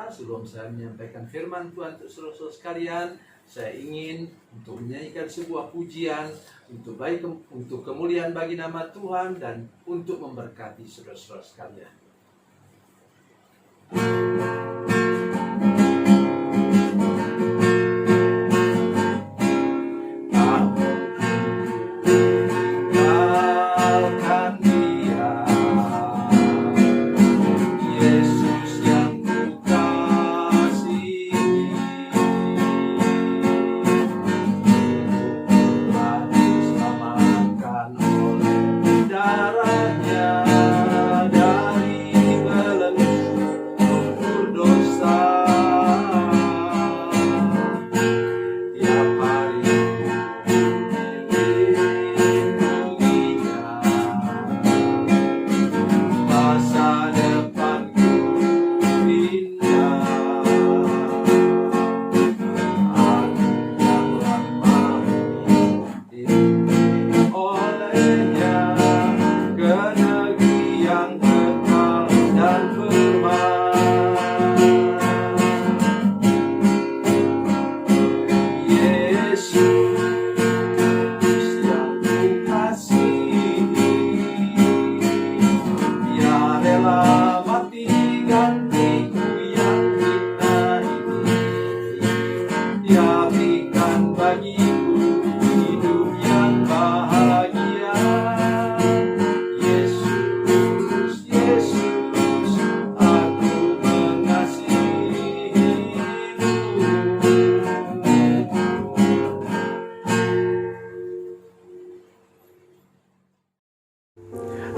pemirsa, sebelum saya menyampaikan firman Tuhan untuk saudara-saudara sekalian, saya ingin untuk menyanyikan sebuah pujian untuk untuk kemuliaan bagi nama Tuhan dan untuk memberkati saudara-saudara sekalian.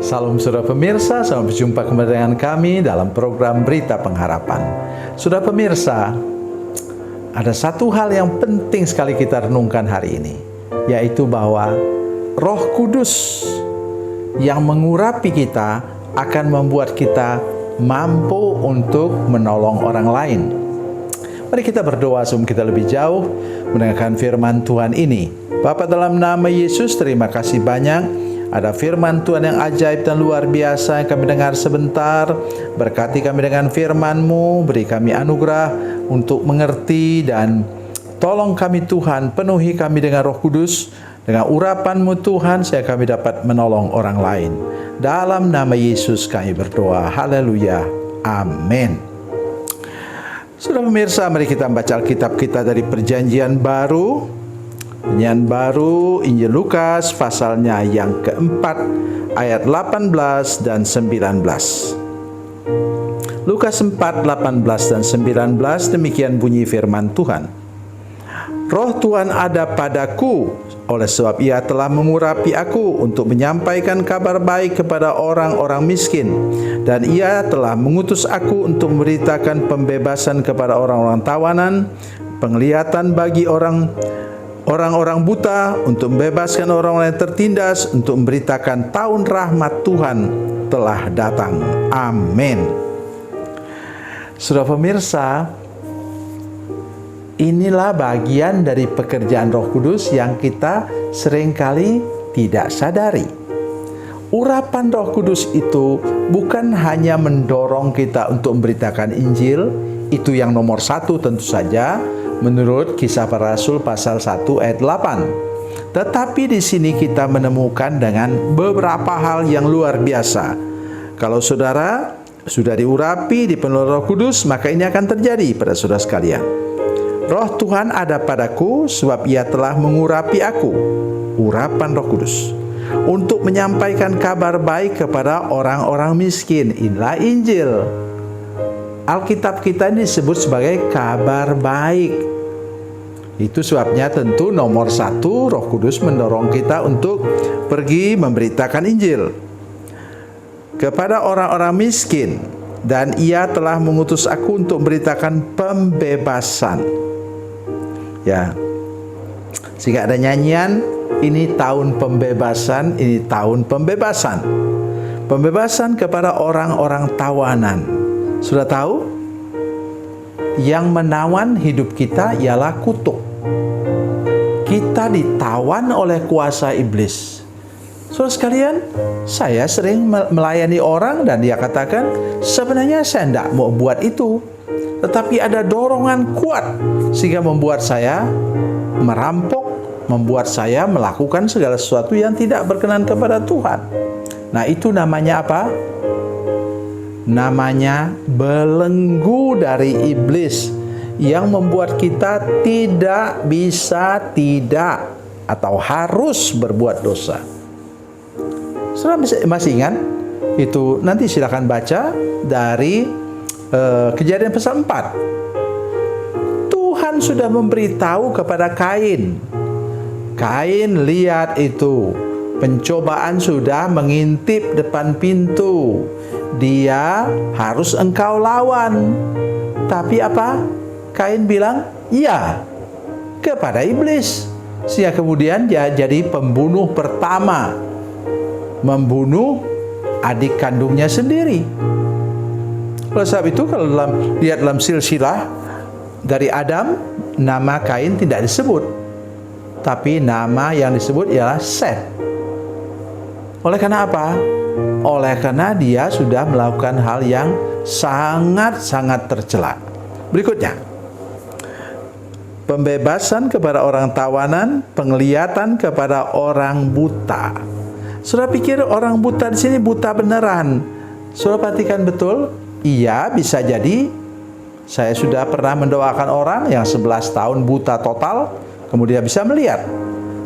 Salam saudara pemirsa, selamat berjumpa kembali dengan kami dalam program Berita Pengharapan. Saudara pemirsa, ada satu hal yang penting sekali kita renungkan hari ini, yaitu bahwa Roh Kudus yang mengurapi kita akan membuat kita mampu untuk menolong orang lain. Mari kita berdoa sebelum kita lebih jauh mendengarkan firman Tuhan ini. Bapa, dalam nama Yesus, terima kasih banyak. Ada firman Tuhan yang ajaib dan luar biasa yang kami dengar sebentar. Berkati kami dengan firman-Mu, beri kami anugerah untuk mengerti, dan tolong kami Tuhan, penuhi kami dengan Roh Kudus, dengan urapan-Mu Tuhan, sehingga kami dapat menolong orang lain. Dalam nama Yesus kami berdoa. Haleluya. Amin. Saudara pemirsa, mari kita membaca Alkitab kita dari Perjanjian Baru. Perjanjian Baru, Injil Lukas, pasalnya yang keempat, ayat 18 dan 19. Lukas 4, 18 dan 19, demikian bunyi firman Tuhan. Roh Tuhan ada padaku, oleh sebab Ia telah mengurapi aku untuk menyampaikan kabar baik kepada orang-orang miskin, dan Ia telah mengutus aku untuk memberitakan pembebasan kepada orang-orang tawanan, penglihatan bagi orang-orang buta, untuk membebaskan orang-orang yang tertindas, untuk memberitakan tahun rahmat Tuhan telah datang. Amin. Saudara pemirsa, inilah bagian dari pekerjaan Roh Kudus yang kita seringkali tidak sadari. Urapan Roh Kudus itu bukan hanya mendorong kita untuk memberitakan Injil, itu yang nomor satu tentu saja, menurut Kisah Para Rasul pasal 1 ayat 8. Tetapi di sini kita menemukan dengan beberapa hal yang luar biasa. Kalau saudara sudah diurapi, dipenuhi Roh Kudus, maka ini akan terjadi pada saudara sekalian. Roh Tuhan ada padaku, sebab Ia telah mengurapi aku, urapan Roh Kudus, untuk menyampaikan kabar baik kepada orang-orang miskin. Inilah Injil. Alkitab kita ini disebut sebagai kabar baik. Itu sebabnya tentu nomor satu, Roh Kudus mendorong kita untuk pergi memberitakan Injil kepada orang-orang miskin, dan Ia telah mengutus aku untuk memberitakan pembebasan. Ya, sehingga ada nyanyian, ini tahun pembebasan, ini tahun pembebasan. Pembebasan kepada orang-orang tawanan. Sudah tahu? Yang menawan hidup kita ialah kutuk. Kita ditawan oleh kuasa iblis. Saudara sekalian, saya sering melayani orang dan dia katakan, sebenarnya saya tidak mau buat itu. tetapi ada dorongan kuat sehingga membuat saya merampok, membuat saya melakukan segala sesuatu yang tidak berkenan kepada Tuhan. Nah, itu namanya apa? Namanya belenggu dari iblis yang membuat kita tidak bisa atau harus berbuat dosa. Saudara masih ingat? Itu nanti silakan baca dari Kejadian pasal 4. Tuhan sudah memberitahu kepada Kain. Kain, lihat itu, pencobaan sudah mengintip depan pintu. Dia harus engkau lawan. Tapi apa? Kain bilang, "Ya," kepada iblis. Sehingga kemudian dia jadi pembunuh pertama, membunuh adik kandungnya sendiri. Oleh sebab itu, kalau lihat dalam silsilah dari Adam, nama Kain tidak disebut, tapi nama yang disebut ialah Set. Oleh karena apa? Oleh karena dia sudah melakukan hal yang sangat-sangat tercela. Berikutnya, pembebasan kepada orang tawanan, penglihatan kepada orang buta. Saudara pikir orang buta di sini buta beneran? Saudara perhatikan betul. Iya, bisa jadi saya sudah pernah mendoakan orang yang 11 tahun buta total, kemudian bisa melihat.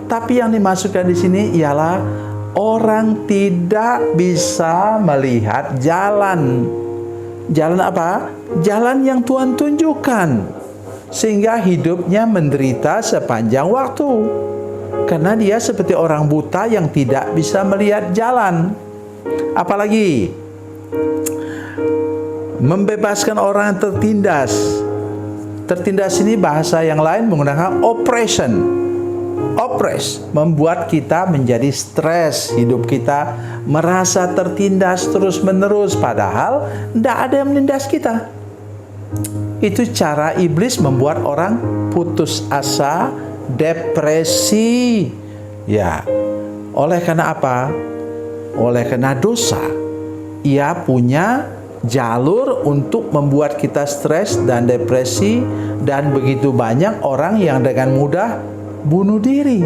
Tapi yang dimaksudkan di sini ialah orang tidak bisa melihat jalan. Jalan apa? Jalan yang Tuhan tunjukkan. Sehingga hidupnya menderita sepanjang waktu. Karena dia seperti orang buta yang tidak bisa melihat jalan. Apalagi membebaskan orang yang tertindas. Tertindas ini bahasa yang lain menggunakan oppression. Oppress, membuat kita menjadi stres. Hidup kita merasa tertindas terus-menerus, padahal tidak ada yang menindas kita. Itu cara iblis membuat orang putus asa, depresi. Ya, oleh karena apa? Oleh karena dosa. Ia punya jalur untuk membuat kita stres dan depresi, dan begitu banyak orang yang dengan mudah bunuh diri.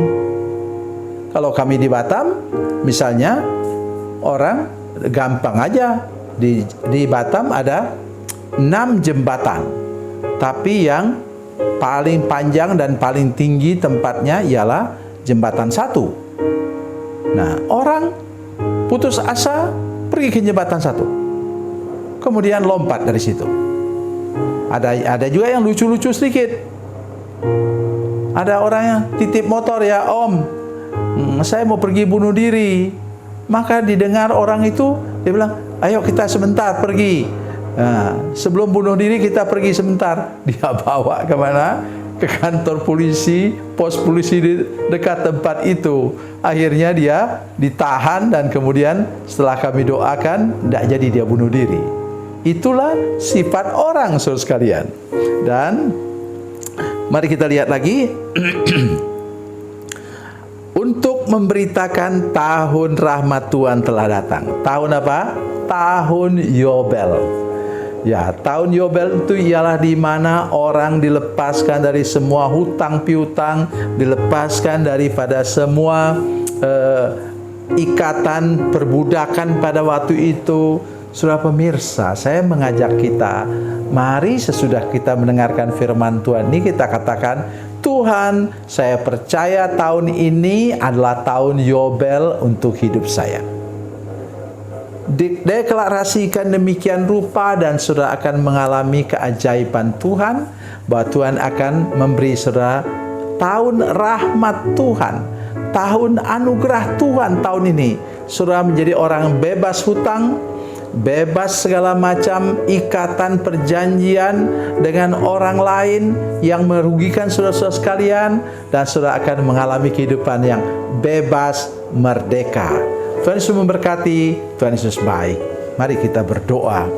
Kalau kami di Batam, misalnya, orang gampang aja di Batam ada 6 jembatan, tapi yang paling panjang dan paling tinggi tempatnya ialah jembatan 1. Nah, orang putus asa pergi ke jembatan 1. Kemudian lompat dari situ. Ada juga yang lucu-lucu sedikit. Ada orang yang titip motor, "Ya Om, saya mau pergi bunuh diri." Maka didengar orang itu, dia bilang, "Ayo kita sebentar pergi. Nah, sebelum bunuh diri kita pergi sebentar." Dia bawa kemana? Ke kantor polisi, pos polisi di dekat tempat itu. Akhirnya dia ditahan dan kemudian setelah kami doakan, tidak jadi dia bunuh diri. Itulah sifat orang, saudara sekalian. Dan mari kita lihat lagi. Untuk memberitakan tahun rahmat Tuhan telah datang. Tahun apa? Tahun Yobel. Ya, tahun Yobel itu ialah di mana orang dilepaskan dari semua hutang piutang, dilepaskan daripada semua ikatan perbudakan pada waktu itu. Saudara pemirsa, saya mengajak kita, mari sesudah kita mendengarkan firman Tuhan ini, kita katakan, "Tuhan, saya percaya tahun ini adalah tahun Yobel untuk hidup saya." Deklarasikan demikian rupa dan saudara akan mengalami keajaiban Tuhan, bahwa Tuhan akan memberi saudara tahun rahmat Tuhan, tahun anugerah Tuhan tahun ini. Saudara menjadi orang bebas hutang, bebas segala macam ikatan perjanjian dengan orang lain yang merugikan saudara-saudara sekalian, dan saudara akan mengalami kehidupan yang bebas, merdeka. Tuhan Yesus memberkati. Tuhan Yesus baik. Mari kita berdoa.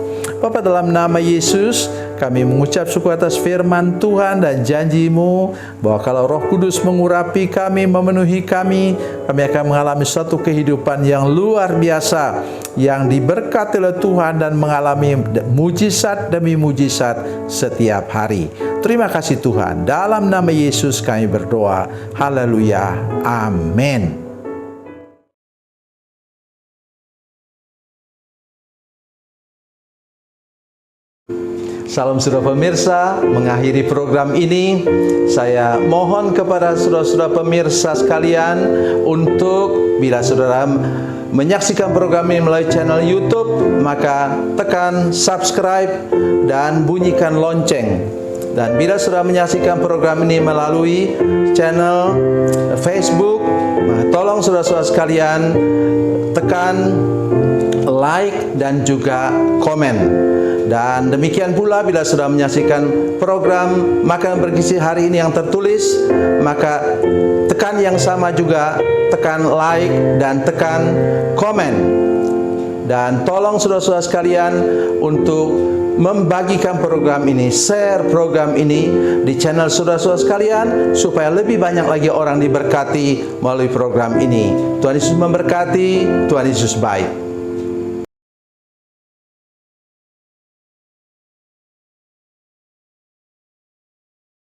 Bapa, dalam nama Yesus, kami mengucap syukur atas firman Tuhan dan janji-Mu bahwa kalau Roh Kudus mengurapi kami, memenuhi kami, kami akan mengalami suatu kehidupan yang luar biasa, yang diberkati oleh Tuhan dan mengalami mujizat demi mujizat setiap hari. Terima kasih Tuhan. Dalam nama Yesus kami berdoa. Haleluya. Amin. Salam saudara pemirsa, mengakhiri program ini, saya mohon kepada saudara-saudara pemirsa sekalian untuk bila saudara menyaksikan program ini melalui channel YouTube, maka tekan subscribe dan bunyikan lonceng. Dan bila saudara menyaksikan program ini melalui channel Facebook, tolong saudara-saudara sekalian tekan like dan juga komen. Dan demikian pula bila sudah menyaksikan program Makanan Bergizi hari ini yang tertulis, maka tekan yang sama juga, tekan like dan tekan komen. Dan tolong saudara-saudara sekalian untuk membagikan program ini, share program ini di channel saudara-saudara sekalian, supaya lebih banyak lagi orang diberkati melalui program ini. Tuhan Yesus memberkati, Tuhan Yesus baik.